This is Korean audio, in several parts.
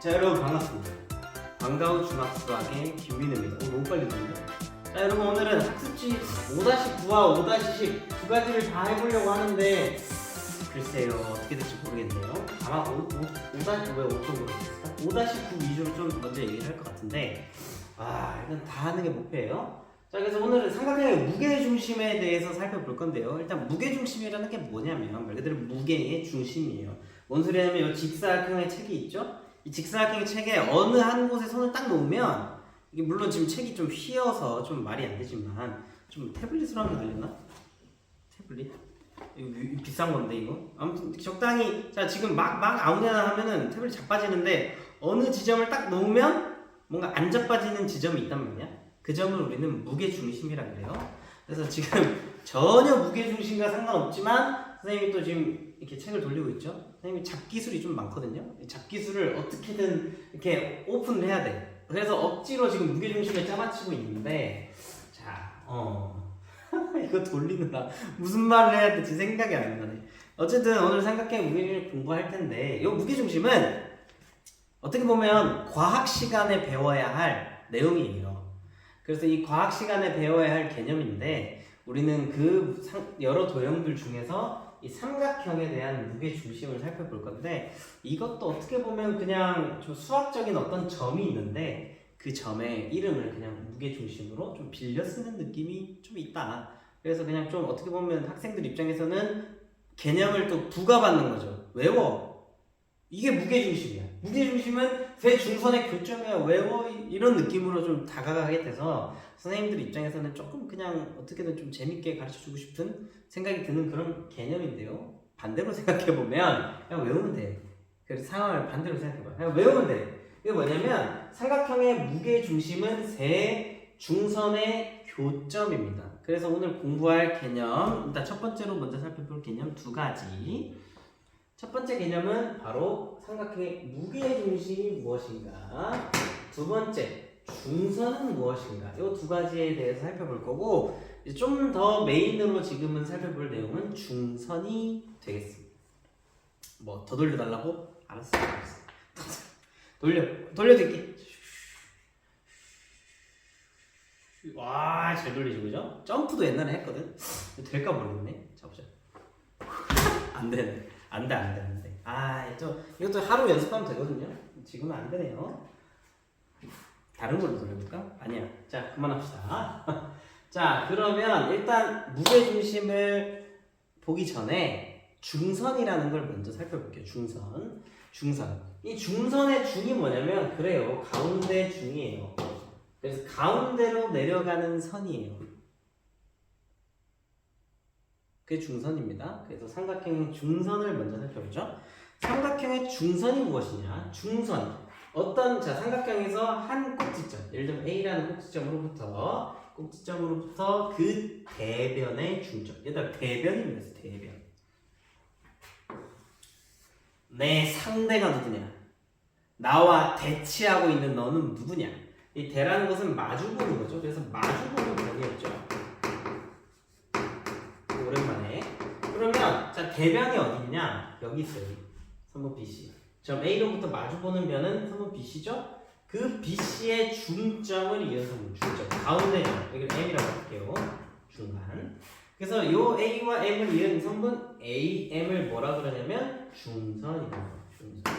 자 여러분 반갑습니다. 반가운 중학수학의 김민우입니다. 너무 빨리 들리네. 자 여러분 오늘은 학습지 5-9와 5-10 두 가지를 다 해보려고 하는데 글쎄요 어떻게 될지 모르겠네요. 아마 5-9 위주로 좀 먼저 얘기를 할 것 같은데 일단 다 하는 게 목표예요. 자 그래서 오늘은 삼각형의 무게중심에 대해서 살펴볼 건데요. 일단 무게중심이라는 게 뭐냐면 말 그대로 무게의 중심이에요. 뭔 소리냐면 이 직사각형의 책이 있죠? 이 직사각형의 책에 어느 한 곳에 손을 딱 놓으면 이게 물론 지금 책이 좀 휘어서 좀 말이 안 되지만 좀 태블릿으로 하면 되려나? 태블릿? 이거 비싼 건데 이거? 아무튼 적당히 자 지금 막 아무데나 하면은 태블릿 자빠지는데 어느 지점을 딱 놓으면 뭔가 안 자빠지는 지점이 있단 말이야. 그 점을 우리는 무게중심이라 그래요. 그래서 지금 전혀 무게중심과 상관없지만 선생님이 또 지금 이렇게 책을 돌리고 있죠. 선생님이 잡기술이 좀 많거든요. 잡기술을 어떻게든 이렇게 오픈을 해야 돼. 그래서 억지로 지금 무게중심을 짜맞추고 있는데 이거 돌리느라 무슨 말을 해야 될지 생각이 안 나네. 어쨌든 오늘 삼각형 무게중심을 공부할 텐데 이 무게중심은 어떻게 보면 과학 시간에 배워야 할 내용이에요. 그래서 이 과학 시간에 배워야 할 개념인데 우리는 그 여러 도형들 중에서 이 삼각형에 대한 무게 중심을 살펴볼 건데 이것도 어떻게 보면 그냥 좀 수학적인 어떤 점이 있는데 그 점의 이름을 그냥 무게 중심으로 좀 빌려 쓰는 느낌이 좀 있다. 그래서 그냥 좀 어떻게 보면 학생들 입장에서는 개념을 또 부과받는 거죠. 외워. 이게 무게중심이야. 무게중심은 대중선의 교점이야. 외워. 이런 느낌으로 좀 다가가게 돼서 선생님들 입장에서는 조금 그냥 어떻게든 좀 재밌게 가르쳐주고 싶은 생각이 드는 그런 개념인데요. 반대로 생각해보면 그냥 외우면 돼. 그래서 상황을 반대로 생각해봐. 그냥 외우면 돼. 이게 뭐냐면 삼각형의 무게중심은 세 중선의 교점입니다. 그래서 오늘 공부할 개념 일단 첫 번째로 먼저 살펴볼 개념 두 가지. 첫 번째 개념은 바로 삼각형의 무게중심이 무엇인가, 두 번째 중선은 무엇인가, 이 두 가지에 대해서 살펴볼 거고 좀 더 메인으로 지금은 살펴볼 내용은 중선이 되겠습니다. 뭐 더 돌려달라고? 알았어. 돌려드릴게. 와, 잘 돌리죠, 그죠? 점프도 옛날에 했거든. 될까 모르겠네. 잡자. 안 되네. 안 돼. 이것도 하루 연습하면 되거든요. 지금은 안 되네요. 다른 걸로 돌려볼까? 아니야. 자, 그만합시다. 자, 그러면 일단 무게중심을 보기 전에 중선이라는 걸 먼저 살펴볼게요. 중선. 이 중선의 중이 뭐냐면 그래요. 가운데 중이에요. 그래서 가운데로 내려가는 선이에요. 그게 중선입니다. 그래서 삼각형의 중선을 먼저 살펴보죠. 삼각형의 중선이 무엇이냐? 중선. 삼각형에서 한 꼭지점, 예를 들면 A라는 꼭지점으로부터 그 대변의 중점. 얘들아, 대변이면서 대변. 내 상대가 누구냐? 나와 대치하고 있는 너는 누구냐? 이 대라는 것은 마주보는 거죠. 그래서 마주보는 변이었죠. 오랜만에. 그러면 자 대변이 어디 있냐? 여기 있어요. 선분 BC. 점 A로부터 마주보는 변은 선분 BC죠? 그 BC의 중점을 이은 선분 중점. 가운데 점. 여기를 M이라고 할게요. 중간. 그래서 요 A와 M을 이은 선분 AM을 뭐라 그러냐면 중선이라고. 중선.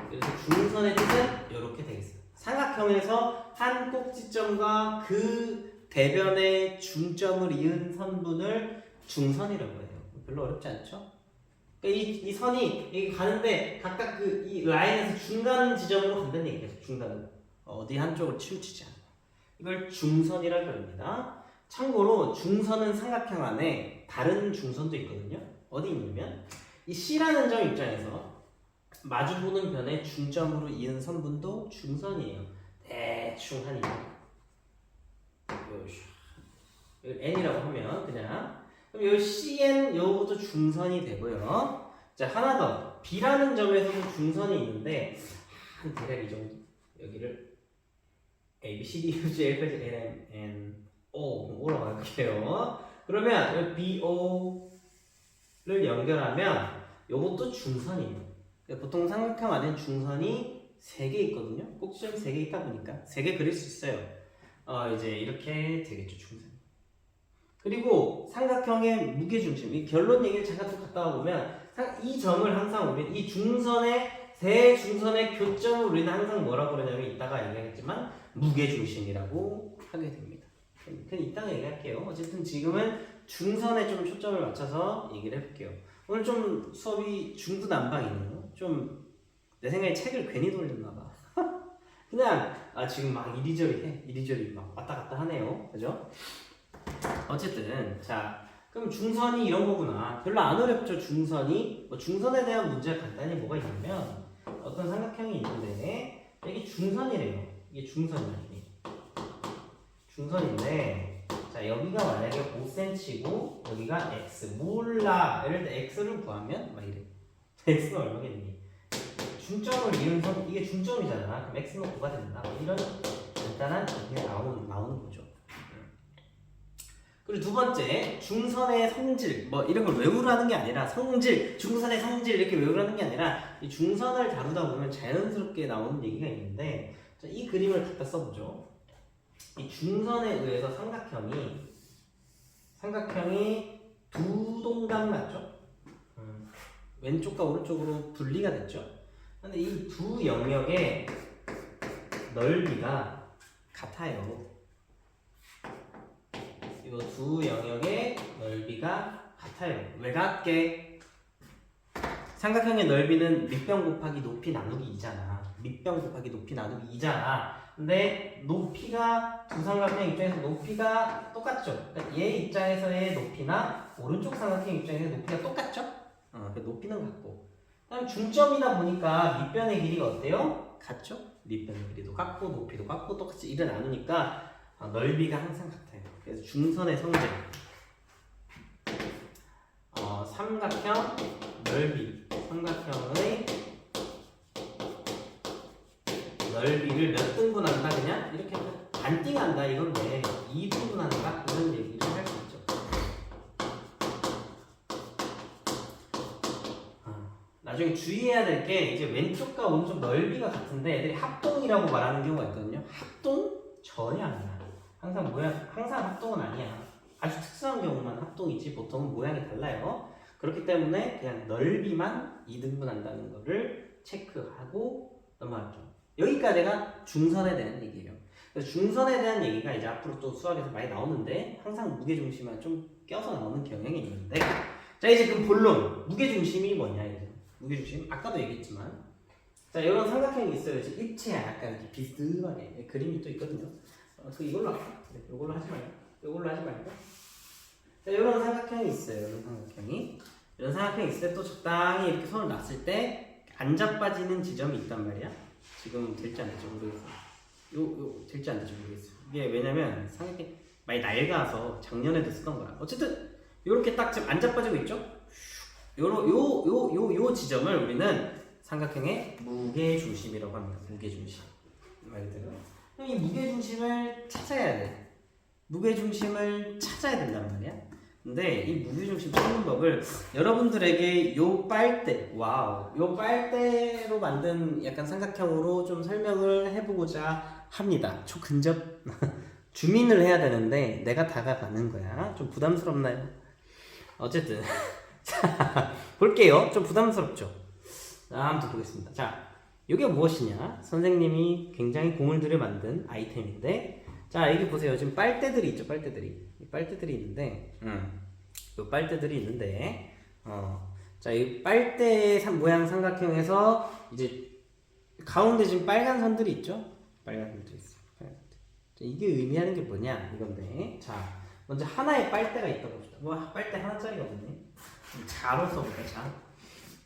그래서 중선의 뜻은 이렇게 되겠습니다. 삼각형에서 한 꼭지점과 그 대변의 중점을 이은 선분을 중선이라고 해요. 별로 어렵지 않죠? 그러니까 이 선이 여기 가는데 각각 이 라인에서 중간 지점으로 간다는 얘기죠. 중간은 어디 한쪽을 치우치지 않아. 이걸 중선이라고 합니다. 참고로 중선은 삼각형 안에 다른 중선도 있거든요. 어디 있냐면 이 C라는 점 입장에서 마주보는 변의 중점으로 이은 선분도 중선이에요. 대충 한 N이라고 하면 그냥 그럼 요 CN 요것도 중선이 되고요. 자 하나 더 B라는 점에서도 중선이 있는데 한 대략 이 정도 여기를 A, B, C, D, E, F, G, H, I, J, K, L, M, N, O 올라갈게요. 그러면 B, O를 연결하면 요것도 중선이에요. 보통 삼각형 안에 중선이 3개 있거든요. 꼭지점이 3개 있다 보니까 3개 그릴 수 있어요. 이제 이렇게 되겠죠, 중선. 그리고 삼각형의 무게중심, 이 결론 얘기를 잠깐 좀 갔다 와보면 이 점을 항상 우리 이 중선의 세 중선의 교점을 우리는 항상 뭐라고 그러냐면 이따가 얘기하겠지만 무게중심이라고 하게 됩니다. 그냥 이따가 얘기할게요. 어쨌든 지금은 중선에 좀 초점을 맞춰서 얘기를 해볼게요. 오늘 좀 수업이 중구난방이네요. 좀 내 생각에 책을 괜히 돌렸나봐. 그냥 지금 막 이리저리 막 왔다 갔다 하네요. 그죠? 어쨌든 자 그럼 중선이 이런 거구나. 별로 안 어렵죠. 중선이 중선에 대한 문제가 간단히 뭐가 있냐면 어떤 삼각형이 있는데 이게 중선이래요. 이게 중선이야. 중선인데 자 여기가 만약에 5cm고 여기가 x 몰라. 예를 들어 x를 구하면 막 이래. x가 얼마겠니? 중점을 이룬 선 이게 중점이잖아. 그럼 x는 5가 된다. 이런 간단한 얘기가 나오는 거죠. 그리고 두 번째, 중선의 성질, 뭐 이런 걸 외우라는 게 아니라 성질, 중선의 성질 이렇게 외우라는 게 아니라 이 중선을 다루다 보면 자연스럽게 나오는 얘기가 있는데 자, 이 그림을 갖다 써보죠. 이 중선에 의해서 삼각형이 두 동강 맞죠? 왼쪽과 오른쪽으로 분리가 됐죠. 근데 이 두 영역의 넓이가 같아요. 이 두 영역의 넓이가 같아요. 왜 같게? 삼각형의 넓이는 밑변 곱하기 높이 나누기 2잖아. 밑변 곱하기 높이 나누기 2잖아. 근데 높이가 두 삼각형 입장에서 높이가 똑같죠. 그러니까 얘 입장에서의 높이나 오른쪽 삼각형 입장에서의 높이가 똑같죠. 그 높이는 같고. 그다음 중점이다 보니까 밑변의 길이가 어때요? 같죠? 밑변의 길이도 같고 높이도 같고 똑같이 1을 나누니까 넓이가 항상 같아요. 그래서 중선의 성질 삼각형 넓이 삼각형의 넓이를 몇 등분한다 그냥 이렇게 반띵한다 이건 왜 2등분한다 이런 얘기를 할 수 있죠. 나중에 주의해야 될 게 이제 왼쪽과 오른쪽 넓이가 같은데 애들이 합동이라고 말하는 경우가 있거든요. 합동? 전혀 아니야. 항상 합동은 아니야. 아주 특수한 경우만 합동이지 보통은 모양이 달라요. 그렇기 때문에 그냥 넓이만 2등분한다는 거를 체크하고 넘어갈게요. 여기까지가 중선에 대한 얘기예요. 그래서 중선에 대한 얘기가 이제 앞으로 또 수학에서 많이 나오는데 항상 무게중심만 좀 껴서 나오는 경향이 있는데 자 이제 그럼 본론 무게중심이 뭐냐 이제 무게중심 아까도 얘기했지만 자 이런 삼각형이 있어요. 이제 입체야 약간 이렇게 비스듬하게 그림이 또 있거든요. 이걸로 할까? 네, 이걸로 하지 말고 자 이런 삼각형이 있어요. 이런 삼각형이 있을 때 또 적당히 이렇게 손을 놨을 때 안 자빠지는 지점이 있단 말이야. 지금 될지 안 될지 모르겠어. 요 될지 안 될지 모르겠어. 이게 왜냐면 삼각형이 많이 낡아서 작년에도 쓰던 거야. 어쨌든 요렇게 딱 지금 안 자빠지고 있죠? 요 지점을 우리는 삼각형의 무게중심이라고 합니다. 무게중심. 말 그대로. 이 무게중심을 찾아야 돼. 무게중심을 찾아야 된단 말이야. 근데 이 무게중심 찾는 법을 여러분들에게 요 빨대로 만든 약간 삼각형으로 좀 설명을 해보고자 합니다. 초근접 주민을 해야 되는데 내가 다가가는 거야. 좀 부담스럽나요? 어쨌든 자 볼게요. 좀 부담스럽죠? 한번 보겠습니다. 자 이게 무엇이냐? 선생님이 굉장히 공을 들여 만든 아이템인데 자 여기 보세요. 지금 빨대들이 있죠. 빨대들이 있는데 이 빨대들이 있는데 자 이 빨대 모양 삼각형에서 이제 가운데 지금 빨간 선들이 있죠. 빨간 선들이 있어요. 자, 이게 의미하는 게 뭐냐 이건데 자 먼저 하나의 빨대가 있다고 봅시다. 뭐 빨대 하나짜리가 없네. 자로 써볼까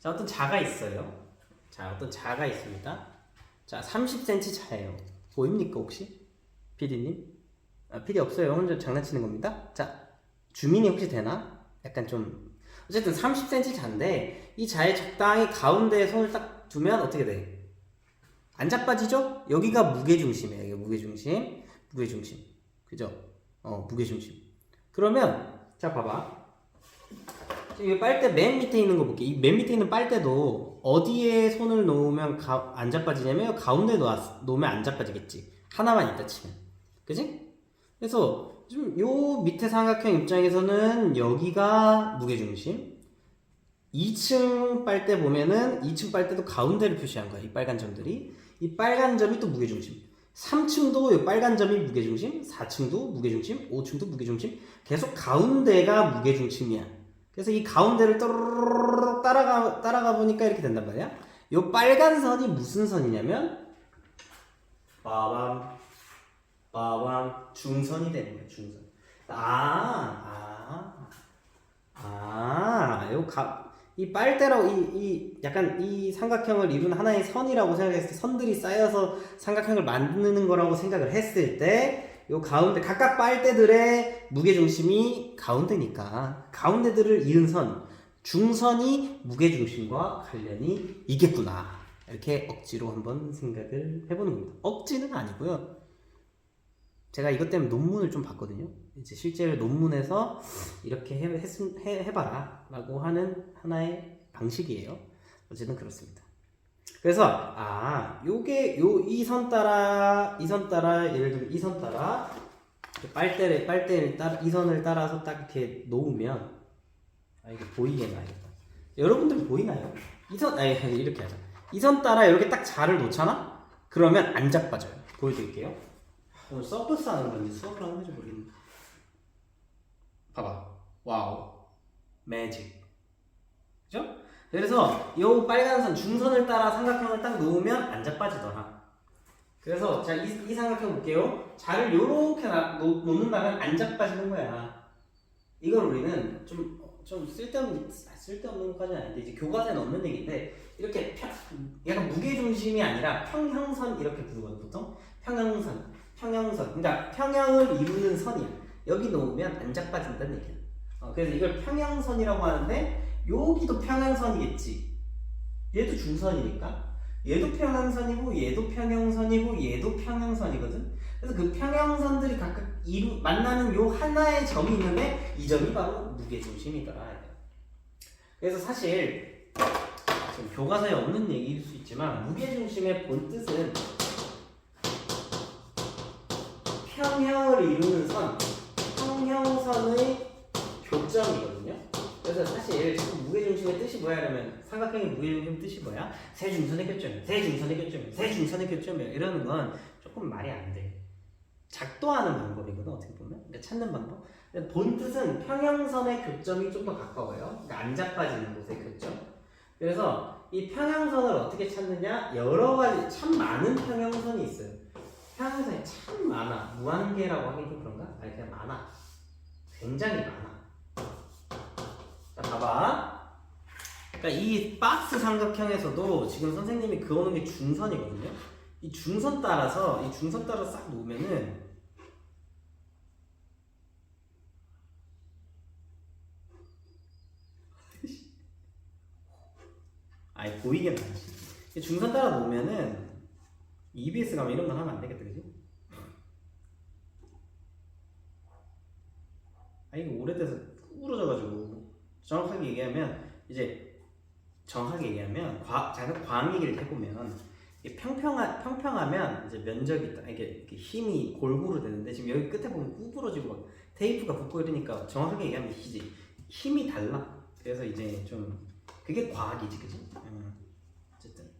자 어떤 자가 있어요. 자 어떤 자가 있습니다. 자 30cm 자예요. 보입니까 혹시? PD님? PD 없어요. 혼자 장난치는 겁니다. 자 주민이 혹시 되나? 약간 좀 어쨌든 30cm 자인데 이 자에 적당히 가운데에 손을 딱 두면 어떻게 돼? 안 자빠지죠? 여기가 무게중심이에요. 이게 무게중심 그죠? 무게중심 그러면 자 봐봐 이 빨대 맨 밑에 있는 거 볼게. 이 맨 밑에 있는 빨대도 어디에 손을 놓으면 안 자빠지냐면 가운데 놓으면 안 자빠지겠지. 하나만 있다 치면. 그지? 그래서 좀 요 밑에 삼각형 입장에서는 여기가 무게중심. 2층 빨대 보면은 2층 빨대도 가운데를 표시한 거야. 이 빨간 점들이. 이 빨간 점이 또 무게중심. 3층도 이 빨간 점이 무게중심. 4층도 무게중심. 5층도 무게중심. 계속 가운데가 무게중심이야. 그래서 이 가운데를 또르르르 따라가 보니까 이렇게 된단 말이야. 이 빨간 선이 무슨 선이냐면 빠밤 중선이 되는 거야. 중선. 이 빨대라고 약간 이 삼각형을 이룬 하나의 선이라고 생각했을 때 선들이 쌓여서 삼각형을 만드는 거라고 생각을 했을 때 요 가운데 각각 빨대들의 무게중심이 가운데니까 가운데들을 이은 선 중선이 무게중심과 관련이 있겠구나 이렇게 억지로 한번 생각을 해보는 겁니다. 억지는 아니고요. 제가 이것 때문에 논문을 좀 봤거든요. 이제 실제로 논문에서 이렇게 해봐라 라고 하는 하나의 방식이에요. 어쨌든 그렇습니다. 그래서 이 선 따라 예를 들면 이 선 따라 빨대를 따라 이 선을 따라서 딱 이렇게 놓으면 이게 보이게 놔야겠다. 여러분들 보이나요? 이렇게 하자. 이 선 따라 이렇게 딱 자를 놓잖아? 그러면 안 자빠져요. 보여드릴게요. 오늘 서브스 하는 건지 수업을 하는 건지 모르겠는데 봐봐. 와우 매직. 그죠? 그래서 이 빨간 선 중선을 따라 삼각형을 딱 놓으면 안 자빠지더라. 그래서 자, 이 삼각형 볼게요. 자를 요렇게 놓는다면 안 자빠지는 거야. 이걸 우리는 좀 쓸데없는 것까지는 아닌데 이제 교과서에 없는 얘기인데 이렇게 약간 무게중심이 아니라 평형선 이렇게 부르거든 보통. 평형선. 그러니까 평형을 이루는 선이야. 여기 놓으면 안 자빠진다는 얘기야. 그래서 이걸 평형선이라고 하는데 여기도 평형선이겠지. 얘도 중선이니까. 얘도 평형선이고 얘도 평형선이고 얘도 평형선이거든. 그래서 그 평형선들이 각각 만나는 요 하나의 점이 있는데 이 점이 바로 무게중심이더라. 그래서 사실 지금 교과서에 없는 얘기일 수 있지만 무게중심의 본 뜻은 평형을 이루는 선, 평형선의 교점이거든요. 그래서 사실 무게중심의 뜻이 뭐야 그러면 삼각형의 무게중심 뜻이 뭐야? 세 중선의 교점이야. 이러는 건 조금 말이 안 돼. 작도하는 방법이거든 어떻게 보면. 그러니까 찾는 방법. 본 뜻은 평형선의 교점이 좀 더 가까워요. 그러니까 안 자빠지는 곳의 교점. 그래서 이 평형선을 어떻게 찾느냐? 여러 가지 참 많은 평형선이 있어요. 평형선이 참 많아. 무한계라고 하긴 좀 그런가? 아니 그냥 많아. 굉장히 많아. 자, 봐봐. 그러니까 이 박스 삼각형에서도 지금 선생님이 그어놓은 게 중선이거든요. 이 중선 따라서 싹 놓으면은 보이게 나지. 중선 따라 놓으면은 EBS 가면 이런 거 하면 안 되겠다, 그지? 이거 오래돼서 구부러져가지고 정확하게 얘기하면 잠깐 과학 얘기를 해보면 평평하면 이제 면적이 있다. 이게 힘이 골고루 되는데 지금 여기 끝에 보면 구부러지고 막 테이프가 붙고 이러니까 정확하게 얘기하면 힘이 달라. 그래서 이제 좀 그게 과학이지, 그지? 어쨌든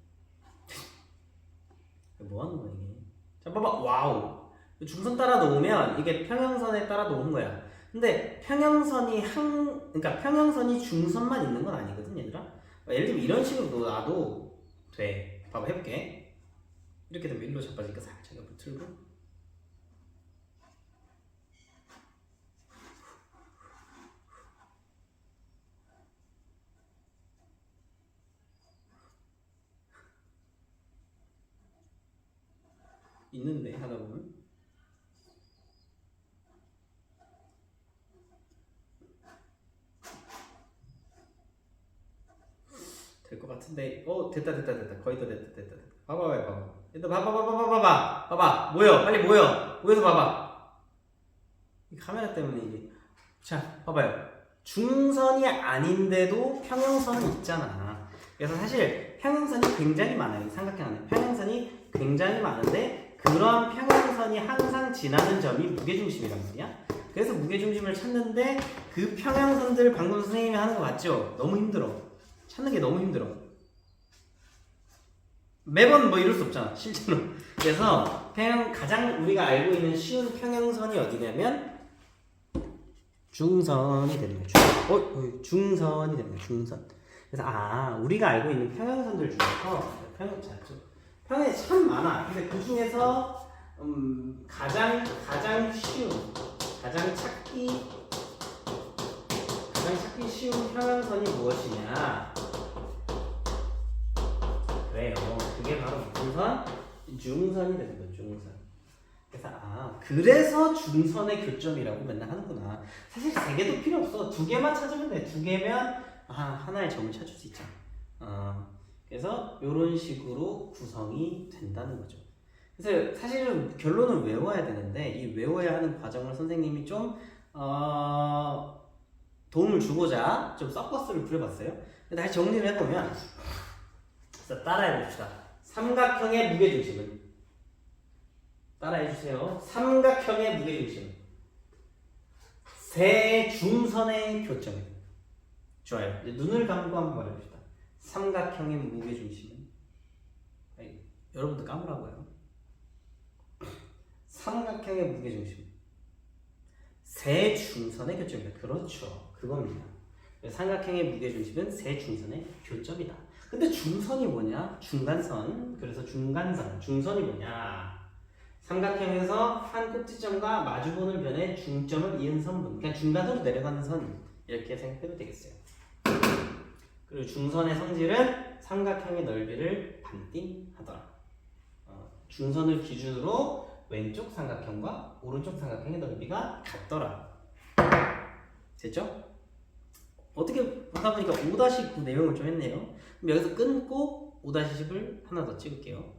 뭐 하는 거야 이게? 자, 봐봐, 와우. 중선 따라 놓으면 이게 평형선에 따라 놓은 거야. 근데 그러니까 평형선이 중선만 있는 건 아니거든, 얘들아. 예를 들면 이런 식으로 놔도 돼. 봐봐, 해볼게. 이렇게 되면 일로 자빠지니까 살짝 옆으로 틀고. 있는데 하다 보면 될 것 같은데 됐다 거의 다 됐다 봐봐 일단 봐봐 모여서 봐봐 이 카메라 때문에 이게 자 봐봐요 중선이 아닌데도 평형선은 있잖아. 그래서 사실 평형선이 굉장히 많아요. 삼각형 안에 평형선이 굉장히 많은데 그러한 평형선이 항상 지나는 점이 무게중심이란 말이야. 그래서 무게중심을 찾는데 그 평형선들 방금 선생님이 하는 거 맞죠? 너무 힘들어. 찾는 게 너무 힘들어. 매번 뭐 이럴 수 없잖아, 실제로. 그래서 가장 우리가 알고 있는 쉬운 평형선이 어디냐면 중선이 되는 거죠. 중선이 되는 거죠. 중선. 그래서 우리가 알고 있는 평형선들 중에서 평형이 참 많아. 근데 그 중에서 가장 쉬운, 가장 찾기 쉬운 평형선이 무엇이냐? 그래요. 그게 바로 무슨 선? 중선이 되는 거죠. 중선. 그래서 중선의 교점이라고 맨날 하는구나. 사실 3개도 필요 없어. 2개만 찾으면 돼. 2개면 하나의 점을 찾을 수 있잖아. 그래서 이런 식으로 구성이 된다는 거죠. 그래서 사실은 결론을 외워야 되는데 이 외워야 하는 과정을 선생님이 좀 도움을 주고자 좀 서커스를 부려봤어요. 다시 정리를 해보면 자, 따라해봅시다. 삼각형의 무게중심은 따라해주세요. 삼각형의 무게중심은 세 중선의 교점입니다. 좋아요. 이제 눈을 감고 한번 말해봅시다. 삼각형의 무게중심은 여러분도 감으라고요. 삼각형의 무게중심은 세 중선의 교점입니다. 그렇죠. 그겁니다. 삼각형의 무게중심은 세 중선의 교점이다. 근데 중선이 뭐냐? 중간선. 그래서 중간선. 중선이 뭐냐? 삼각형에서 한 꼭지점과 마주보는 변의 중점을 이은 선분. 그냥 중간으로 내려가는 선. 이렇게 생각해도 되겠어요. 그리고 중선의 성질은 삼각형의 넓이를 반띵하더라. 중선을 기준으로 왼쪽 삼각형과 오른쪽 삼각형의 넓이가 같더라. 됐죠? 어떻게 보다 보니까 5-9 내용을 좀 했네요. 그럼 여기서 끊고 5-10을 하나 더 찍을게요.